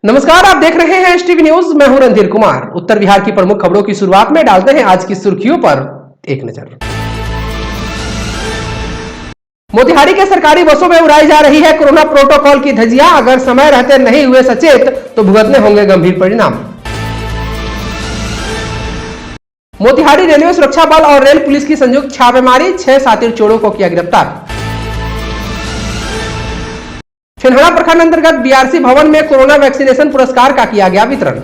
नमस्कार, आप देख रहे हैं एसटीवी न्यूज। मैं हूं रणधीर कुमार। उत्तर बिहार की प्रमुख खबरों की शुरुआत में डालते हैं आज की सुर्खियों पर एक नजर। मोतिहारी के सरकारी बसों में उड़ाई जा रही है कोरोना प्रोटोकॉल की धज्जियां। अगर समय रहते नहीं हुए सचेत तो भुगतने होंगे गंभीर परिणाम। मोतिहारी रेलवे सुरक्षा बल और रेल पुलिस की संयुक्त छापेमारी, 6 शातिर चोरों को किया गिरफ्तार। छिंदवाड़ा प्रखंड अंतर्गत बीआरसी भवन में कोरोना वैक्सीनेशन पुरस्कार का किया गया वितरण।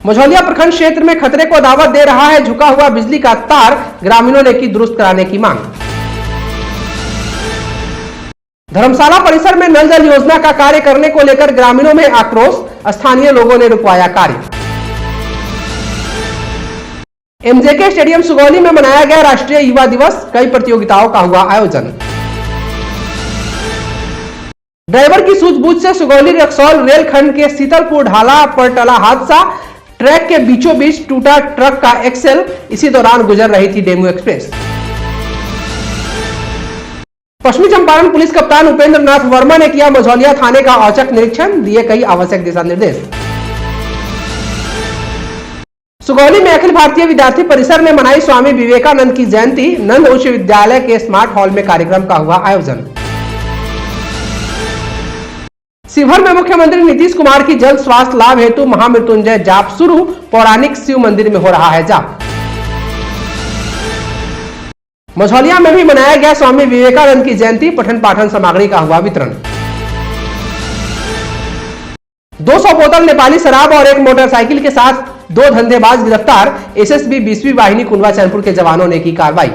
मझौलिया प्रखंड क्षेत्र में खतरे को दावत दे रहा है झुका हुआ बिजली का तार, ग्रामीणों ने की दुरुस्त कराने की मांग। धर्मशाला परिसर में नल जल योजना का कार्य करने को लेकर ग्रामीणों में आक्रोश, स्थानीय लोगों ने रुकवाया कार्य। एमजेके स्टेडियम सुगौली में मनाया गया राष्ट्रीय युवा दिवस, कई प्रतियोगिताओं का हुआ आयोजन। ड्राइवर की सूझबूझ से सुगौली रक्सौल रेलखंड के शीतलपुर ढाला पर टला हादसा, ट्रैक के बीचों बीच टूटा ट्रक का एक्सेल, इसी दौरान गुजर रही थी डेमू एक्सप्रेस। पश्चिमी चंपारण पुलिस कप्तान उपेंद्र नाथ वर्मा ने किया मझौलिया थाने का औचक निरीक्षण, दिए कई आवश्यक दिशा निर्देश। सुगौली में अखिल भारतीय विद्यार्थी परिसर ने मनाई स्वामी विवेकानंद की जयंती, नंद उच्च विद्यालय के स्मार्ट हॉल में कार्यक्रम का हुआ आयोजन। शिवहर में मुख्यमंत्री नीतीश कुमार की जल्द स्वास्थ्य लाभ हेतु महामृत्युंजय जाप शुरू, पौराणिक शिव मंदिर में हो रहा है जाप। मझौलिया में भी मनाया गया स्वामी विवेकानंद की जयंती, पठन पाठन सामग्री का हुआ वितरण। 200 बोतल नेपाली शराब और एक मोटरसाइकिल के साथ 2 धंधेबाज गिरफ्तार, एसएसबी 20वीं वाहिनी कुंडवा चैनपुर के जवानों ने की कार्रवाई।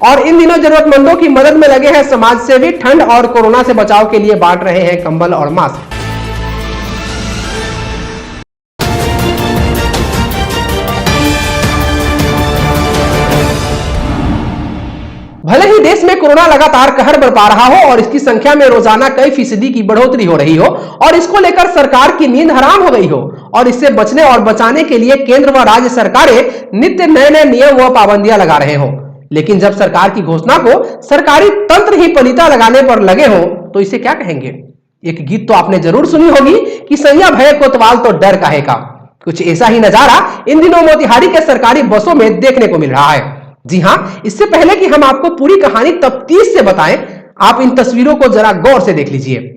और इन दिनों जरूरतमंदों की मदद में लगे हैं समाज सेवी, ठंड और कोरोना से बचाव के लिए बांट रहे हैं कंबल और मास्क। भले ही देश में कोरोना लगातार कहर बरपा रहा हो और इसकी संख्या में रोजाना कई फीसदी की बढ़ोतरी हो रही हो और इसको लेकर सरकार की नींद हराम हो गई हो और इससे बचने और बचाने के लिए केंद्र व राज्य सरकारें नित्य नए नए नियम व पाबंदियां लगा रहे हो, लेकिन जब सरकार की घोषणा को सरकारी तंत्र ही पलीता लगाने पर लगे हो तो इसे क्या कहेंगे। एक गीत तो आपने जरूर सुनी होगी कि सैया भय कोतवाल तो डर काहे का। कुछ ऐसा ही नजारा इन दिनों मोतिहारी के सरकारी बसों में देखने को मिल रहा है। जी हां, इससे पहले कि हम आपको पूरी कहानी तफ्तीश से बताएं, आप इन तस्वीरों को जरा गौर से देख लीजिए।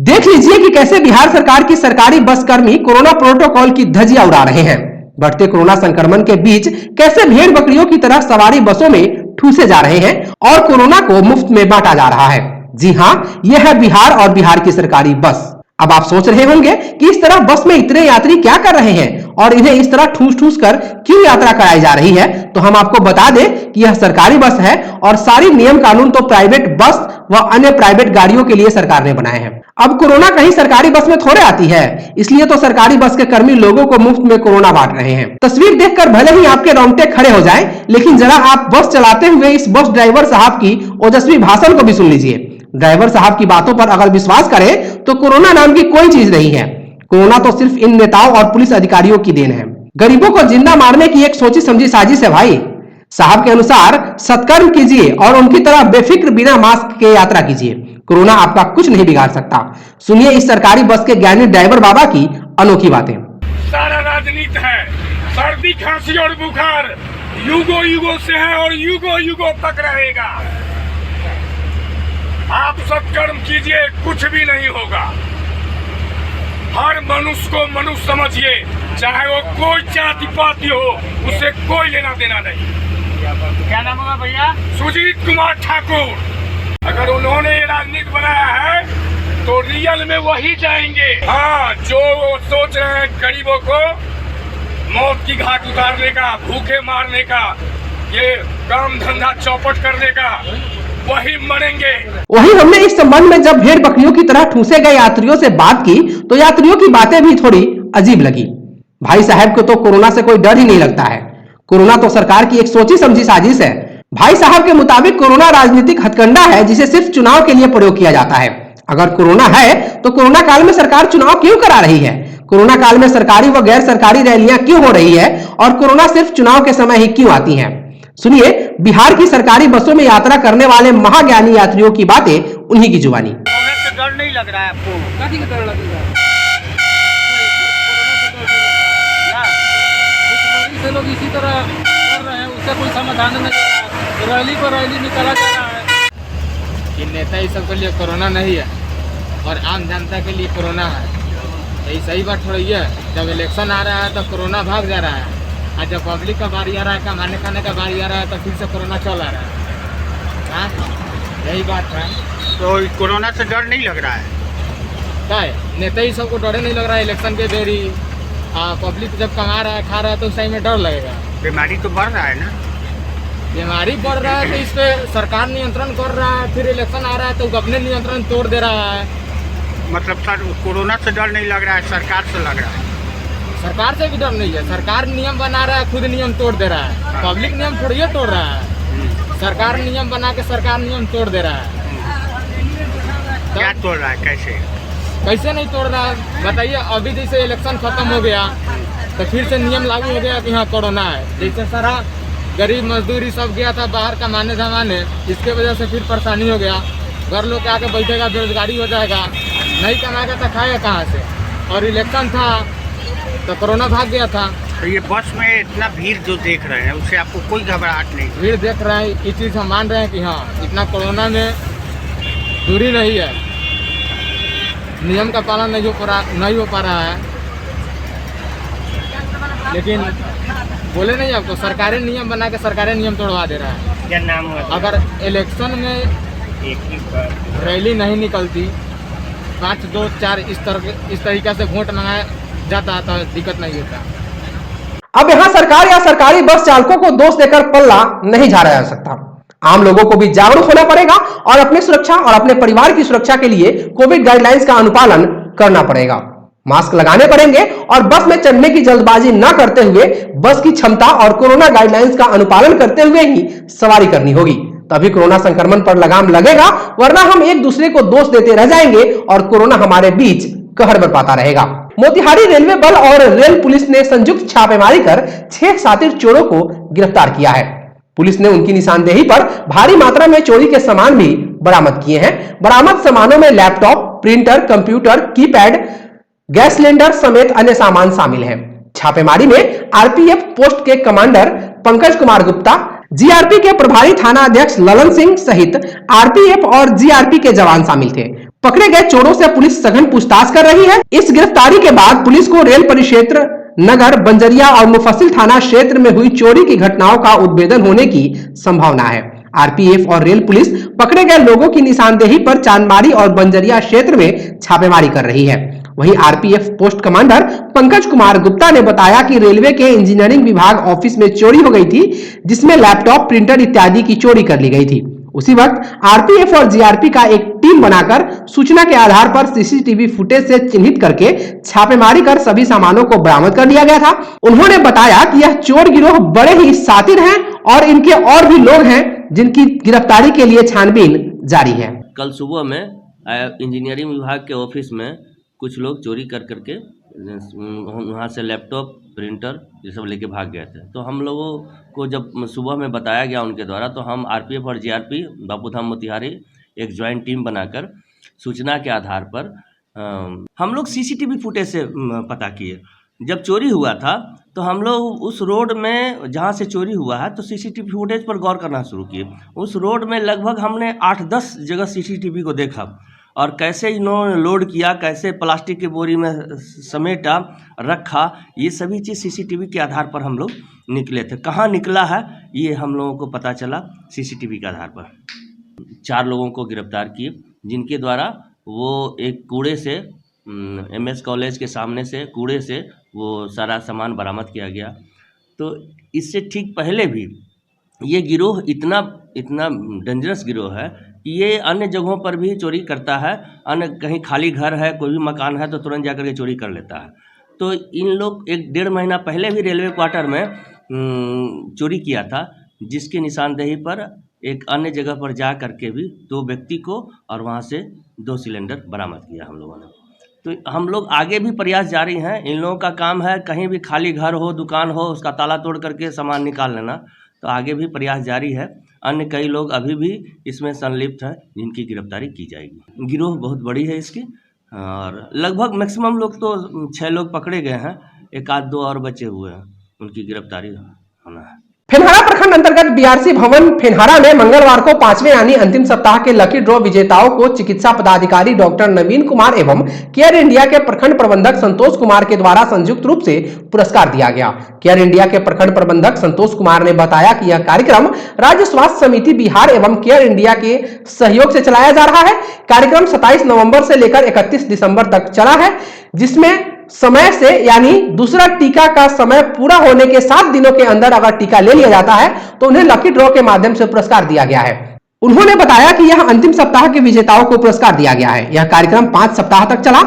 देख लीजिए कि कैसे बिहार सरकार की सरकारी बस कर्मी कोरोना प्रोटोकॉल की धज्जियां उड़ा रहे हैं। बढ़ते कोरोना संक्रमण के बीच कैसे भेड़ बकरियों की तरह सवारी बसों में ठूसे जा रहे हैं और कोरोना को मुफ्त में बांटा जा रहा है। जी हां, यह है बिहार और बिहार की सरकारी बस। अब आप सोच रहे होंगे कि इस तरह बस में इतने यात्री क्या कर रहे हैं और इन्हें इस तरह ठूस ठूस कर क्यों यात्रा कराई जा रही है। तो हम आपको बता दें कि यह सरकारी बस है और सारी नियम कानून तो प्राइवेट बस व अन्य प्राइवेट गाड़ियों के लिए सरकार ने बनाए हैं। अब कोरोना कहीं सरकारी बस में थोड़े आती है, इसलिए तो सरकारी बस के कर्मी लोगों को मुफ्त में कोरोना बांट रहे हैं। तस्वीर देखकर भले ही आपके रोंगटे खड़े हो जाएं, लेकिन जरा आप बस चलाते हुए इस बस ड्राइवर साहब की ओजस्वी भाषण को भी सुन लीजिए। ड्राइवर साहब की बातों पर अगर विश्वास करें तो कोरोना नाम की कोई चीज नहीं है। कोरोना तो सिर्फ इन नेताओं और पुलिस अधिकारियों की देन है। गरीबों को जिंदा मारने की एक सोची समझी साजिश है भाई। साहब के अनुसार सत्कर्म कीजिए और उनकी तरह बेफिक्र बिना मास्क के यात्रा कीजिए। कोरोना आपका कुछ नहीं बिगाड़ सकता। सुनिए इस सरकारी बस के ज्ञानी ड्राइवर बाबा की अनोखी बातें। सारा राजनीति है, सर्दी खांसी और बुखार युगों युगों से है और युगों युगों तक रहेगा। आप सत्कर्म कीजिए, कुछ भी नहीं होगा। हर मनुष्य को मनुष्य समझिए, चाहे वो कोई जाति पाति हो, उससे कोई लेना देना नहीं। क्या नाम होगा भैया? सुजीत कुमार ठाकुर। अगर उन्होंने ये राजनीति बनाया है तो रियल में वही जाएंगे। हाँ, जो वो सोच रहे हैं गरीबों को मौत की घाट उतारने का, भूखे मारने का, ये काम धंधा चौपट करने का, वही मरेंगे। वही हमने इस संबंध में जब भेड़ बकरियों की तरह ठूसे गए यात्रियों से बात की तो यात्रियों की बातें भी थोड़ी अजीब लगी। भाई साहब को तो कोरोना से कोई डर ही नहीं लगता है। कोरोना तो सरकार की एक सोची समझी साजिश है। भाई साहब के मुताबिक कोरोना राजनीतिक हथकंडा है जिसे सिर्फ चुनाव के लिए प्रयोग किया जाता है। अगर कोरोना है तो कोरोना काल में सरकार चुनाव क्यों करा रही है? कोरोना काल में सरकारी व गैर सरकारी रैलियां क्यों हो रही है और कोरोना सिर्फ चुनाव के समय ही क्यों आती है। सुनिए बिहार की सरकारी बसों में यात्रा करने वाले महाज्ञानी यात्रियों की बातें उन्हीं की जुबानी। कोरोना से डर नहीं लग रहा है आपको? काफी का डर लगेगा। से लोग इसी तरह कर रहे हैं, उससे कोई समाधान नहीं हो रहा है। रैली पर रैली निकाला जा रहा है कि नेता ही सबके लिए कोरोना नहीं है और आम जनता के लिए कोरोना है। तो ये सही बात थोड़ी है। जब इलेक्शन आ रहा है तो कोरोना भाग जा रहा है, और जब पब्लिक का बारी आ रहा है, कमाने खाने का बारी आ रहा है, तो फिर से कोरोना चल आ रहा है। हाँ, यही बात है। तो कोरोना से डर नहीं लग रहा है? क्या है, नेता ही सबको डरे नहीं लग रहा है इलेक्शन के देरी। पब्लिक जब कमा रहा है, खा रहा है, तो उस टाइम में डर लगेगा। बीमारी तो बढ़ रहा है ना? बीमारी बढ़ रहा है तो इस पर सरकार नियंत्रण कर रहा है, फिर इलेक्शन आ रहा है तो अपने नियंत्रण तोड़ दे रहा है। मतलब सर कोरोना से डर नहीं लग रहा है, सरकार से लग रहा है? सरकार से भी डर नहीं है। सरकार नियम बना रहा है, खुद नियम तोड़ दे रहा है। पब्लिक नियम थोड़ी ही तोड़ रहा है। सरकार नियम बना के सरकार नियम तोड़ दे रहा है। क्या तोड़ रहा है? कैसे कैसे नहीं तोड़ रहा है बताइए। अभी जैसे इलेक्शन खत्म हो गया तो फिर से नियम लागू हो गया कि हाँ कोरोना है। जैसे सारा गरीब मजदूरी सब गया था बाहर कमाने धमाने, इसके वजह से फिर परेशानी हो गया। घर लोग के आके बैठेगा, बेरोजगारी हो जाएगा, नहीं कमाएगा तो खाएगा कहाँ से। और इलेक्शन था तो कोरोना भाग गया था। तो ये बस में इतना भीड़ जो देख रहे हैं उससे आपको कोई घबराहट नहीं? भीड़ देख रहे हैं, ये चीज़ हम मान रहे हैं कि हाँ इतना कोरोना में दूरी नहीं है, नियम का पालन नहीं हो पा रहा है। लेकिन बोले नहीं आपको, सरकारें नियम बना के सरकारें नियम तोड़वा दे रहा है। क्या नाम हुआ? अगर इलेक्शन में रैली नहीं निकलती, 5, 2, 4 इस तरीके से वोट मंगाया जाता तो दिक्कत नहीं होता। अब यहाँ सरकार या सरकारी बस चालकों को दोष देकर पल्ला नहीं झाड़ा जा सकता। आम लोगों को भी जागरूक होना पड़ेगा और अपनी सुरक्षा और अपने परिवार की सुरक्षा के लिए कोविड गाइडलाइंस का अनुपालन करना पड़ेगा। मास्क लगाने पड़ेंगे और बस में चढ़ने की जल्दबाजी न करते हुए बस की क्षमता और कोरोना गाइडलाइंस का अनुपालन करते हुए ही सवारी करनी होगी। तभी कोरोना संक्रमण पर लगाम लगेगा, वरना हम एक दूसरे को दोष देते रह जाएंगे और कोरोना हमारे बीच कहर बरपाता रहेगा। मोतिहारी रेलवे बल और रेल पुलिस ने संयुक्त छापेमारी कर 6 शातिर चोरों को गिरफ्तार किया है। पुलिस ने उनकी निशानदेही पर भारी मात्रा में चोरी के सामान भी बरामद किए हैं। बरामद सामानों में laptop, printer, computer, keypad, gas cylinder समेत अन्य सामान शामिल हैं। छापेमारी में आरपीएफ पोस्ट के कमांडर पंकज कुमार गुप्ता, जीआरपी के प्रभारी थाना अध्यक्ष ललन सिंह सहित आरपीएफ और जीआरपी के जवान शामिल थे। पकड़े गए चोरों से पुलिस सघन पूछताछ कर रही है। इस गिरफ्तारी के बाद पुलिस को रेल परिक्षेत्र, नगर, बंजरिया और मुफस्सिल थाना क्षेत्र में हुई चोरी की घटनाओं का उद्भेदन होने की संभावना है। आरपीएफ और रेल पुलिस पकड़े गए लोगों की निशानदेही पर चांदमारी और बंजरिया क्षेत्र में छापेमारी कर रही है। वहीं RPF post commander Pankaj Kumar Gupta ने बताया कि रेलवे के इंजीनियरिंग विभाग ऑफिस में चोरी हो गई थी, जिसमें लैपटॉप, प्रिंटर इत्यादि की चोरी कर ली गई थी। उसी वक्त आरपीएफ और जीआरपी का एक टीम बनाकर सूचना के आधार पर सीसीटीवी फुटेज से चिन्हित करके छापेमारी कर सभी सामानों को बरामद कर लिया गया था। उन्होंने बताया कि यह चोर गिरोह बड़े ही शातिर हैं और इनके और भी लोग हैं जिनकी गिरफ्तारी के लिए छानबीन जारी है। कल सुबह में इंजीनियरिंग विभाग के ऑफिस में कुछ लोग चोरी कर करके वहाँ से लैपटॉप, प्रिंटर ये सब लेके भाग गए थे। तो हम लोगों को जब सुबह में बताया गया उनके द्वारा, तो हम आरपीएफ और जीआरपी बापूधाम मोतिहारी एक ज्वाइंट टीम बनाकर सूचना के आधार पर हम लोग सीसीटीवी फुटेज से पता किए। जब चोरी हुआ था तो हम लोग उस रोड में जहाँ से चोरी हुआ है तो सीसीटीवी फुटेज पर गौर करना शुरू किए। उस रोड में लगभग हमने 8-10 जगह सीसीटीवी को देखा और कैसे इन्होंने लोड किया, कैसे प्लास्टिक की बोरी में समेटा रखा, ये सभी चीज़ सीसीटीवी के आधार पर हम लोग निकले थे। कहाँ निकला है ये हम लोगों को पता चला सीसीटीवी के आधार पर। 4 लोगों को गिरफ्तार किए, जिनके द्वारा वो एक कूड़े से एमएस कॉलेज के सामने से कूड़े से वो सारा सामान बरामद किया गया। तो इससे ठीक पहले भी ये गिरोह इतना डेंजरस गिरोह है कि ये अन्य जगहों पर भी चोरी करता है। अन्य कहीं खाली घर है, कोई भी मकान है तो तुरंत जाकर के चोरी कर लेता है। तो इन लोग 1-1.5 महीना पहले भी रेलवे क्वार्टर में चोरी किया था, जिसकी निशानदेही पर एक अन्य जगह पर जा करके भी 2 व्यक्ति को और वहाँ से 2 सिलेंडर बरामद किया हम लोगों ने। तो हम लोग आगे भी प्रयास जारी हैं। इन लोगों का काम है कहीं भी खाली घर हो, दुकान हो, उसका ताला तोड़ करके सामान निकाल लेना। तो आगे भी प्रयास जारी है। अन्य कई लोग अभी भी इसमें संलिप्त हैं, जिनकी गिरफ्तारी की जाएगी। गिरोह बहुत बड़ी है इसकी, और लगभग मैक्सिमम लोग तो 6 लोग पकड़े गए हैं, एक आध 2 और बचे हुए हैं, उनकी गिरफ्तारी होना है। फेनहारा प्रखंड अंतर्गत बीआरसी भवन फेनहारा में मंगलवार को 5वें यानी अंतिम सप्ताह के लकी ड्रॉ विजेताओं को चिकित्सा पदाधिकारी डॉक्टर नवीन कुमार एवं केयर इंडिया के प्रखंड प्रबंधक संतोष कुमार के द्वारा संयुक्त रूप से पुरस्कार दिया गया। केयर इंडिया के प्रखंड प्रबंधक संतोष कुमार ने बताया कि यह कार्यक्रम राज्य स्वास्थ्य समिति बिहार एवं केयर इंडिया के सहयोग से चलाया जा रहा है। कार्यक्रम 27 नवंबर से लेकर 31 दिसंबर तक चला है, जिसमें समय से यानी दूसरा टीका का समय पूरा होने के 7 दिनों के अंदर अगर टीका ले लिया जाता है तो उन्हें लकी ड्रॉ के माध्यम से पुरस्कार दिया गया है। उन्होंने बताया कि यह अंतिम सप्ताह के विजेताओं को पुरस्कार दिया गया है। यह कार्यक्रम 5 सप्ताह तक चला।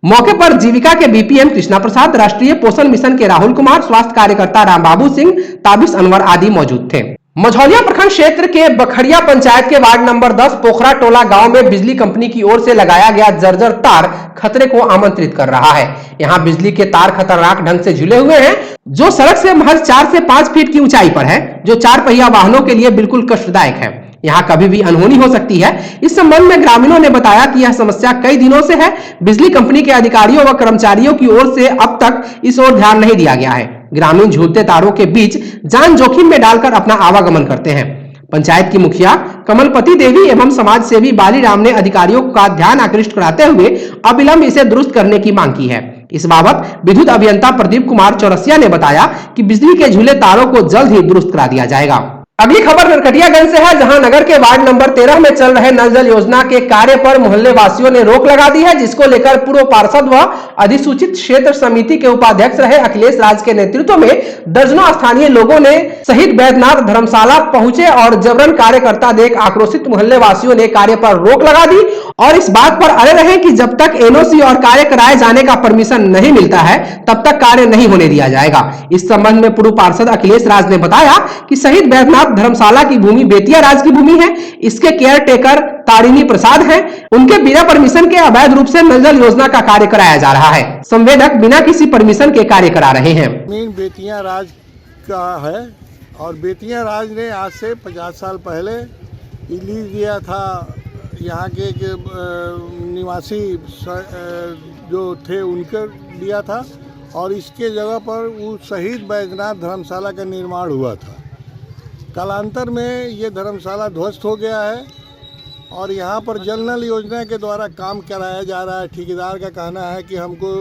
मौके पर जीविका के बीपीएम कृष्णा प्रसाद, राष्ट्रीय पोषण मिशन के राहुल कुमार, स्वास्थ्य कार्यकर्ता रामबाबू सिंह, ताबिश अनवर आदि मौजूद थे। मझौलिया प्रखंड क्षेत्र के बखड़िया पंचायत के वार्ड नंबर 10 पोखरा टोला गांव में बिजली कंपनी की ओर से लगाया गया जर्जर तार खतरे को आमंत्रित कर रहा है। यहां बिजली के तार खतरनाक ढंग से झूले हुए हैं, जो सड़क से महज 4 से 5 फीट की ऊंचाई पर है, जो 4 पहिया वाहनों के लिए बिल्कुल कष्टदायक है। यहाँ कभी भी अनहोनी हो सकती है। इस संबंध में ग्रामीणों ने बताया कि यह समस्या कई दिनों से है। बिजली कंपनी के अधिकारियों व कर्मचारियों की ओर से अब तक इस ओर ध्यान नहीं दिया गया है। ग्रामीण झूलते तारों के बीच जान जोखिम में डालकर अपना आवागमन करते हैं। पंचायत की मुखिया कमलपति देवी एवं समाज सेवी बाली राम ने अधिकारियों का ध्यान आकृष्ट कराते हुए अविलंब इसे दुरुस्त करने की मांग की है। इस बाबत विद्युत अभियंता प्रदीप कुमार चौरसिया ने बताया कि बिजली के झूले तारों को जल्द ही दुरुस्त करा दिया जाएगा। अगली खबर नरकटियागंज से है, जहां नगर के वार्ड नंबर 13 में चल रहे नल जल योजना के कार्य पर मोहल्ले वासियों ने रोक लगा दी है, जिसको लेकर पूर्व पार्षद व अधिसूचित क्षेत्र समिति के उपाध्यक्ष रहे अखिलेश राज के नेतृत्व में दर्जनों स्थानीय लोगों ने शहीद बैद्यनाथ धर्मशाला पहुंचे और जबरन कार्यकर्ता देख आक्रोशित मोहल्ले वासियों ने कार्य पर रोक लगा दी और इस बात पर अड़े रहे कि जब तक एनओसी और कार्य कराए जाने का परमिशन नहीं मिलता है तब तक कार्य नहीं होने दिया जाएगा। इस संबंध में पूर्व पार्षद अखिलेश राज ने बताया कि शहीद बैद्यनाथ धर्मशाला की भूमि बेतिया राज की भूमि है। इसके केयर टेकर तारिणी प्रसाद हैं। उनके बिना परमिशन के अवैध रूप से नल जल योजना का कार्य कराया जा रहा है। संवेदक बिना किसी परमिशन के कार्य करा रहे हैं। जमीन बेतिया राज का है और बेतिया राज ने आज से 50 साल पहले लीज दिया था। यहाँ के निवासी जो थे उनके दिया था और इसके जगह पर वो शहीद बैद्यनाथ धर्मशाला का निर्माण हुआ था। कालांतर में ये धर्मशाला ध्वस्त हो गया है और यहाँ पर जल नल योजना के द्वारा काम कराया जा रहा है। ठेकेदार का कहना है कि हमको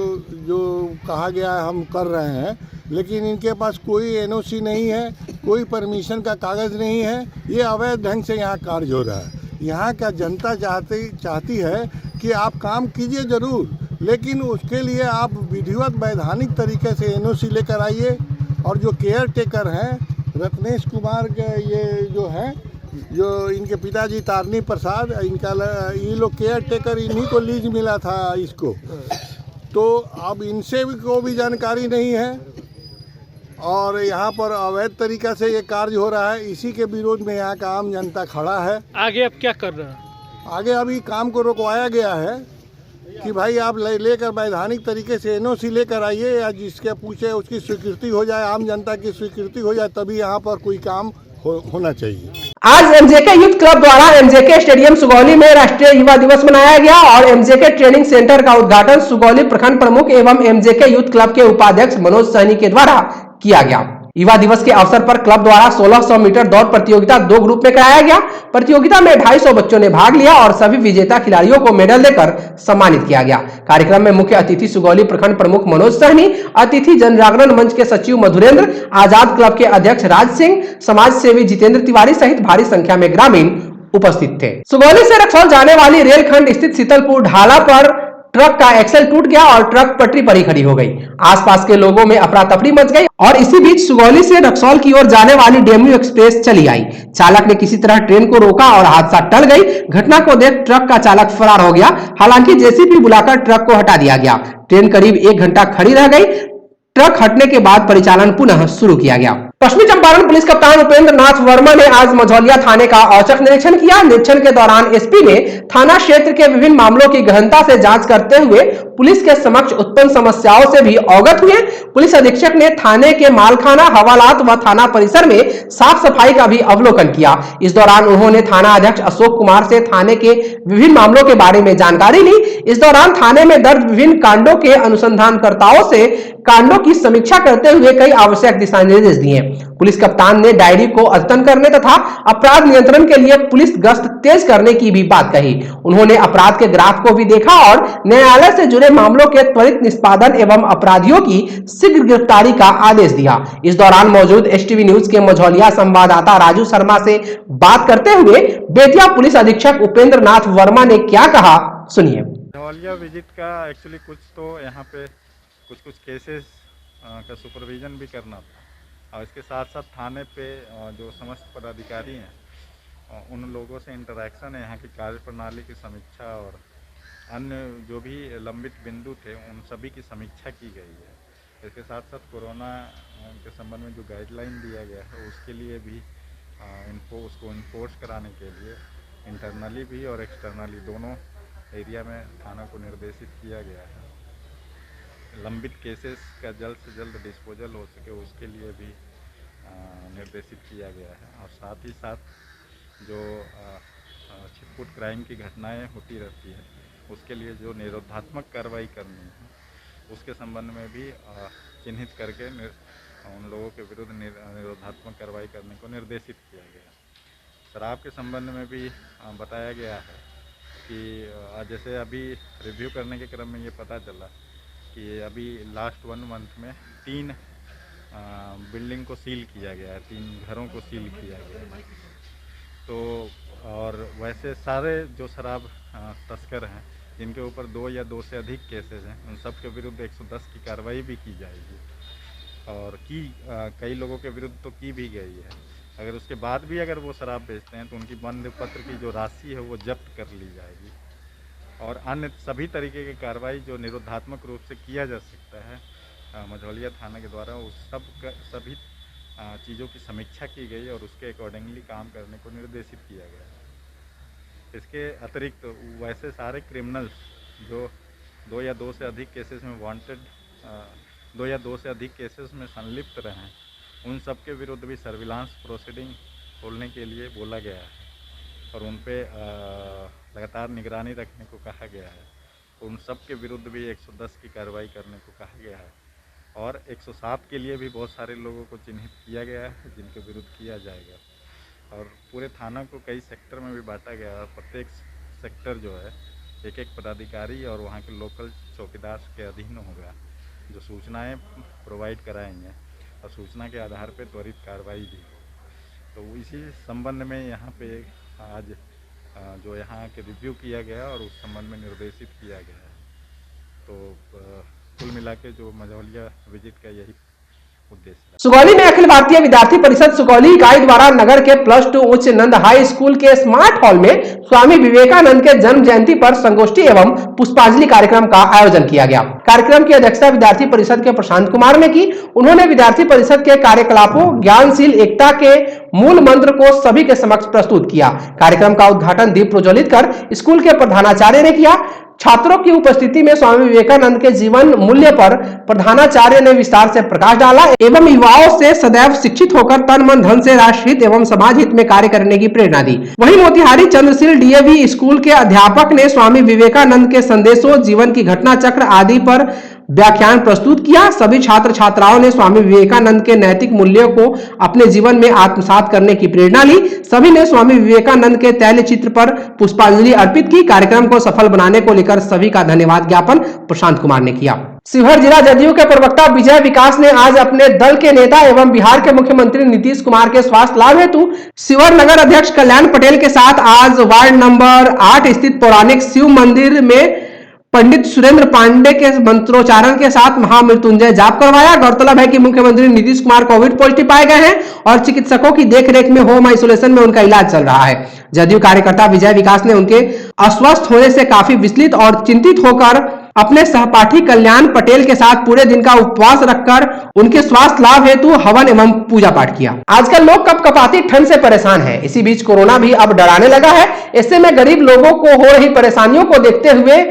जो कहा गया है हम कर रहे हैं, लेकिन इनके पास कोई एनओसी नहीं है, कोई परमिशन का कागज़ नहीं है। ये अवैध ढंग से यहाँ कार्य हो रहा है। यहाँ का जनता चाहती है कि आप काम कीजिए ज़रूर, लेकिन उसके लिए आप विधिवत वैधानिक तरीके से एनओसी लेकर आइए। और जो केयर टेकर हैं रत्नेश कुमार के ये जो हैं, जो इनके पिताजी तारिणी प्रसाद, इनका ये लोग केयर टेकर इन्हीं को लीज मिला था इसको, तो अब इनसे भी को भी जानकारी नहीं है और यहाँ पर अवैध तरीका से ये कार्य हो रहा है। इसी के विरोध में यहाँ का आम जनता खड़ा है। आगे अब क्या कर रहे हैं? आगे अभी काम को रुकवाया गया है कि भाई आप लेकर वैधानिक तरीके से एनओसी लेकर आइए या जिसके पूछे उसकी स्वीकृति हो जाए, आम जनता की स्वीकृति हो जाए, तभी यहाँ पर कोई काम होना चाहिए। आज एमजेके यूथ क्लब द्वारा एमजेके स्टेडियम सुगौली में राष्ट्रीय युवा दिवस मनाया गया और एमजेके ट्रेनिंग सेंटर का उद्घाटन सुगौली प्रखंड प्रमुख एवं एमजेके यूथ क्लब के उपाध्यक्ष मनोज सहनी के द्वारा किया गया। युवा दिवस के अवसर पर क्लब द्वारा 1600 मीटर दौड़ प्रतियोगिता 2 ग्रुप में कराया गया। प्रतियोगिता में 250 बच्चों ने भाग लिया और सभी विजेता खिलाड़ियों को मेडल देकर सम्मानित किया गया। कार्यक्रम में मुख्य अतिथि सुगौली प्रखंड प्रमुख मनोज सहनी, अतिथि जन जागरण मंच के सचिव मधुरेंद्र, आजाद क्लब के अध्यक्ष राज सिंह, समाज सेवी जितेंद्र तिवारी सहित भारी संख्या में ग्रामीण उपस्थित थे। सुगौली से रक्सौल जाने वाली रेलखंड स्थित शीतलपुर ढाला पर ट्रक का एक्सल टूट गया और ट्रक पटरी पर ही खड़ी हो गई। आसपास के लोगों में अफरा तफरी मच गई और इसी बीच सुगौली से रक्सौल की ओर जाने वाली डेमू एक्सप्रेस चली आई। चालक ने किसी तरह ट्रेन को रोका और हादसा टल गई। घटना को देख ट्रक का चालक फरार हो गया। हालांकि जेसीबी बुलाकर ट्रक को हटा दिया गया। ट्रेन करीब 1 घंटा खड़ी रह गई। ट्रक हटने के बाद परिचालन पुनः शुरू किया गया। पश्चिमी चंपारण पुलिस कप्तान उपेंद्र नाथ वर्मा ने आज मझौलिया थाने का औचक निरीक्षण किया। निरीक्षण के दौरान एसपी ने थाना क्षेत्र के विभिन्न मामलों की गहनता से जांच करते हुए पुलिस के समक्ष उत्पन्न समस्याओं से भी अवगत हुए। पुलिस अधीक्षक ने थाने के मालखाना, हवालात व थाना परिसर में साफ सफाई का भी अवलोकन किया। इस दौरान उन्होंने थाना अध्यक्ष अशोक कुमार से थाने के विभिन्न मामलों के बारे में जानकारी ली। इस दौरान थाने में दर्ज विभिन्न कांडों के अनुसंधानकर्ताओं से कांडों की समीक्षा करते हुए कई आवश्यक दिशा निर्देश दिए। पुलिस कप्तान ने डायरी को अद्यतन करने तथा अपराध नियंत्रण के लिए पुलिस गश्त तेज करने की भी बात कही। उन्होंने अपराध के ग्राफ को भी देखा और न्यायालय से जुड़े मामलों के त्वरित निष्पादन एवं अपराधियों की शीघ्र गिरफ्तारी का आदेश दिया। इस दौरान मौजूद एसटीवी न्यूज के मझौलिया संवाददाता राजू शर्मा से बात करते हुए बेतिया पुलिस अधीक्षक उपेंद्र नाथ वर्मा ने क्या कहा, सुनिए। मझौलिया विजिट का एक्चुअली कुछ तो यहाँ पे कुछ केसेस का सुपरविजन भी करना था और इसके साथ साथ थाने पे जो समस्त पदाधिकारी हैं उन लोगों से इंटरेक्शन है, यहाँ की कार्यप्रणाली की समीक्षा और अन्य जो भी लंबित बिंदु थे उन सभी की समीक्षा की गई है। इसके साथ साथ कोरोना के संबंध में जो गाइडलाइन दिया गया है उसके लिए भी उसको इन्फोर्स कराने के लिए इंटरनली भी और एक्सटर्नली दोनों एरिया में थाना को निर्देशित किया गया है। लंबित केसेस का जल्द से जल्द डिस्पोजल हो सके उसके लिए भी निर्देशित किया गया है और साथ ही साथ जो छिटपुट क्राइम की घटनाएं होती रहती है उसके लिए जो निरोधात्मक कार्रवाई करनी है उसके संबंध में भी चिन्हित करके उन लोगों के विरुद्ध निरोधात्मक कार्रवाई करने को निर्देशित किया गया। शराब के संबंध में भी बताया गया है कि जैसे अभी रिव्यू करने के क्रम में ये पता चला कि अभी लास्ट 1 मंथ में 3 बिल्डिंग को सील किया गया है, 3 घरों को सील किया गया है। तो और वैसे सारे जो शराब तस्कर हैं जिनके ऊपर 2 या 2 से अधिक केसेस हैं उन सब के विरुद्ध 110 की कार्रवाई भी की जाएगी और कई लोगों के विरुद्ध तो की भी गई है। अगर उसके बाद भी अगर वो शराब बेचते हैं तो उनकी बंद पत्र की जो राशि है वो जब्त कर ली जाएगी और अन्य सभी तरीके की कार्रवाई जो निरोधात्मक रूप से किया जा सकता है मझौलिया थाना के द्वारा उस सभी चीज़ों की समीक्षा की गई और उसके अकॉर्डिंगली काम करने को निर्देशित किया गया। इसके अतिरिक्त वैसे सारे क्रिमिनल्स जो 2 या 2 से अधिक केसेस में वांटेड 2 या 2 से अधिक केसेस में संलिप्त रहे हैं उन सब के विरुद्ध भी सर्विलांस प्रोसीडिंग खोलने के लिए बोला गया है और उन पे लगातार निगरानी रखने को कहा गया है। उन सब के विरुद्ध भी 110 की कार्रवाई करने को कहा गया है और 107 के लिए भी बहुत सारे लोगों को चिन्हित किया गया है जिनके विरुद्ध किया जाएगा और पूरे थाना को कई सेक्टर में भी बांटा गया है। प्रत्येक सेक्टर जो है एक पदाधिकारी और वहाँ के लोकल चौकीदार के अधीन होगा जो सूचनाएं प्रोवाइड कराएंगे और सूचना के आधार पर त्वरित कार्रवाई भी। तो इसी संबंध में यहाँ पे आज जो यहाँ के रिव्यू किया गया और उस संबंध में निर्देशित किया गया है। तो कुल मिला के जो मझौलिया विजिट का यही उद्देश्य। सुगौली में अखिल भारतीय विद्यार्थी परिषद सुगौली इकाई द्वारा नगर के +2 उच्च नंद हाई स्कूल के स्मार्ट हॉल में स्वामी विवेकानंद के जन्म जयंती पर संगोष्ठी एवं पुष्पांजलि कार्यक्रम का आयोजन किया गया। कार्यक्रम की अध्यक्षता विद्यार्थी परिषद के प्रशांत कुमार ने की। उन्होंने विद्यार्थी परिषद के कार्यकलापों ज्ञानशील एकता के मूल मंत्र को सभी के समक्ष प्रस्तुत किया। कार्यक्रम का उद्घाटन दीप प्रज्वलित कर स्कूल के प्रधानाचार्य ने किया। छात्रों की उपस्थिति में स्वामी विवेकानंद के जीवन मूल्य पर प्रधानाचार्य ने विस्तार से प्रकाश डाला एवं युवाओं से सदैव शिक्षित होकर तन मन धन से राष्ट्र हित एवं समाज हित में कार्य करने की प्रेरणा दी। वहीं मोतिहारी चंद्रशील डीएवी स्कूल के अध्यापक ने स्वामी विवेकानंद के संदेशों, जीवन की घटना चक्र आदि पर व्याख्यान प्रस्तुत किया। सभी छात्र छात्राओं ने स्वामी विवेकानंद के नैतिक मूल्यों को अपने जीवन में आत्मसात करने की प्रेरणा ली। सभी ने स्वामी विवेकानंद के तैल चित्र पर पुष्पांजलि अर्पित की। कार्यक्रम को सफल बनाने को लेकर सभी का धन्यवाद ज्ञापन प्रशांत कुमार ने किया। शिवहर जिला जदयू के प्रवक्ता विजय विकास ने आज अपने दल के नेता एवं बिहार के मुख्यमंत्री नीतीश कुमार के स्वास्थ्य लाभ हेतु शिवहर नगर अध्यक्ष कल्याण पटेल के साथ आज वार्ड नंबर 8 स्थित पौराणिक शिव मंदिर में पंडित सुरेंद्र पांडे के मंत्रोच्चारण के साथ महामृत्युंजय जाप करवाया। गौरतलब है कि मुख्यमंत्री नीतीश कुमार कोविड पॉजिटिव पाए गए हैं और चिकित्सकों की देखरेख में होम आइसोलेशन में उनका इलाज चल रहा है। जदयू कार्यकर्ता विजय विकास ने उनके अस्वस्थ होने से काफी विचलित और चिंतित होकर अपने सहपाठी कल्याण पटेल के साथ पूरे दिन का उपवास रखकर उनके स्वास्थ्य लाभ हेतु हवन एवं पूजा पाठ किया। आजकल लोग कपकपाती ठंड से परेशान हैं। इसी बीच कोरोना भी अब डराने लगा है। ऐसे में गरीब लोगों को हो रही परेशानियों को देखते हुए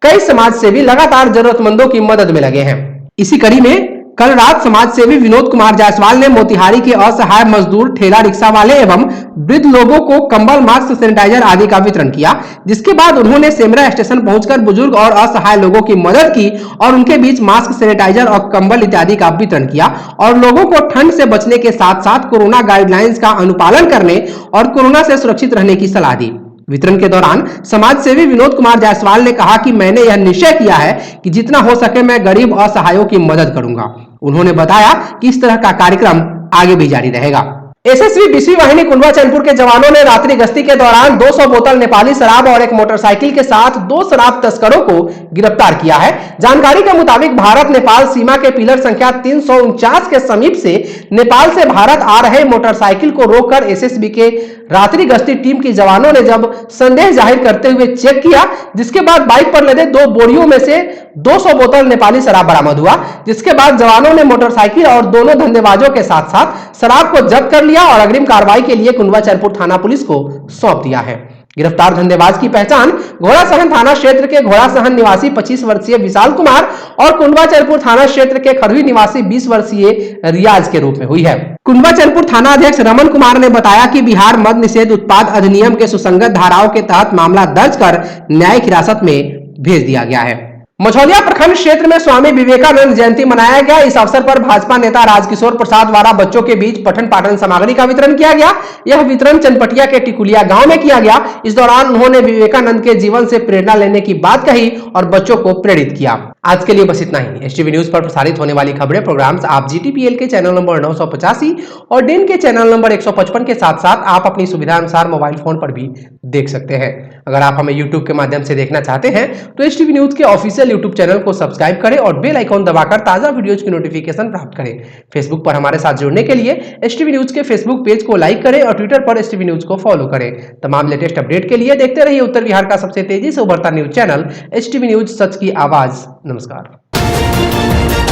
कई समाज सेवी लगातार जरूरतमंदों की मदद में लगे हैं। इसी कड़ी में कल रात समाज सेवी विनोद कुमार जायसवाल ने मोतिहारी के असहाय मजदूर, ठेला रिक्शा वाले एवं वृद्ध लोगों को कंबल, मास्क, सैनिटाइजर आदि का वितरण किया। जिसके बाद उन्होंने सेमरा स्टेशन पहुंचकर बुजुर्ग और असहाय लोगों की मदद की और उनके बीच मास्क, सैनिटाइजर और कंबल इत्यादि का वितरण किया और लोगों को ठंड से बचने के साथ साथ कोरोना गाइडलाइंस का अनुपालन करने और कोरोना से सुरक्षित रहने की सलाह दी। वितरण के दौरान समाज सेवी विनोद कुमार जायसवाल ने कहा कि मैंने यह निश्चय किया है कि जितना हो सके मैं गरीब असहायों की मदद करूंगा। उन्होंने बताया कि इस तरह का कार्यक्रम आगे भी जारी रहेगा। एसएसबी 20वीं वाहिनी कुंडवा चैनपुर के जवानों ने रात्रि गश्ती के दौरान 200 बोतल नेपाली शराब और एक मोटरसाइकिल के साथ 2 शराब तस्करों को गिरफ्तार किया है। जानकारी के मुताबिक भारत नेपाल सीमा के पिलर संख्या 349 के समीप से नेपाल से भारत आ रहे मोटरसाइकिल को रोककर एसएसबी के रात्रि गश्ती टीम के जवानों ने जब संदेह जाहिर करते हुए चेक किया, जिसके बाद बाइक पर लदे 2 बोरियों में से 200 बोतल नेपाली शराब बरामद हुआ। जिसके बाद जवानों ने मोटरसाइकिल और दोनों धंधेबाजों के साथ साथ शराब को जब्त कर लिया और अग्रिम कार्रवाई के लिए कुंडवा चैनपुर थाना पुलिस को सौंप दिया है। गिरफ्तार धंधेबाज की पहचान घोड़ासहन थाना क्षेत्र के घोड़ासहन निवासी 25 वर्षीय विशाल कुमार और कुंडवा चैनपुर थाना क्षेत्र के खरवी निवासी 20 वर्षीय रियाज के रूप में हुई है। कुंडवा चैनपुर थाना अध्यक्ष रमन कुमार ने बताया कि बिहार मद्य निषेध उत्पाद अधिनियम के सुसंगत धाराओं के तहत मामला दर्ज कर न्यायिक हिरासत में भेज दिया गया है। मझौलिया प्रखंड क्षेत्र में स्वामी विवेकानंद जयंती मनाया गया। इस अवसर पर भाजपा नेता राजकिशोर प्रसाद द्वारा बच्चों के बीच पठन पाठन सामग्री का वितरण किया गया। यह वितरण चनपटिया के टिकुलिया गांव में किया गया। इस दौरान उन्होंने विवेकानंद के जीवन से प्रेरणा लेने की बात कही और बच्चों को प्रेरित किया। आज के लिए बस इतना ही। एसटीवी न्यूज पर प्रसारित होने वाली खबरें, प्रोग्राम्स आप जीटीपीएल के चैनल नंबर 985 और डेन के चैनल नंबर 155 के साथ साथ आप अपनी सुविधा अनुसार मोबाइल फोन पर भी देख सकते हैं। अगर आप हमें यूट्यूब के माध्यम से देखना चाहते हैं तो एसटीवी न्यूज के ऑफिशियल यूट्यूब चैनल को सब्सक्राइब करें और बेल आइकॉन दबाकर ताजा वीडियोज की नोटिफिकेशन प्राप्त करें। फेसबुक पर हमारे साथ जुड़ने के लिए एसटीवी न्यूज के फेसबुक पेज को लाइक करें और ट्विटर पर एसटीवी न्यूज को फॉलो करें। तमाम लेटेस्ट अपडेट के लिए देखते रहिए उत्तर बिहार का सबसे तेजी से उभरता न्यूज चैनल एसटीवी न्यूज, सच की आवाज। नमस्कार।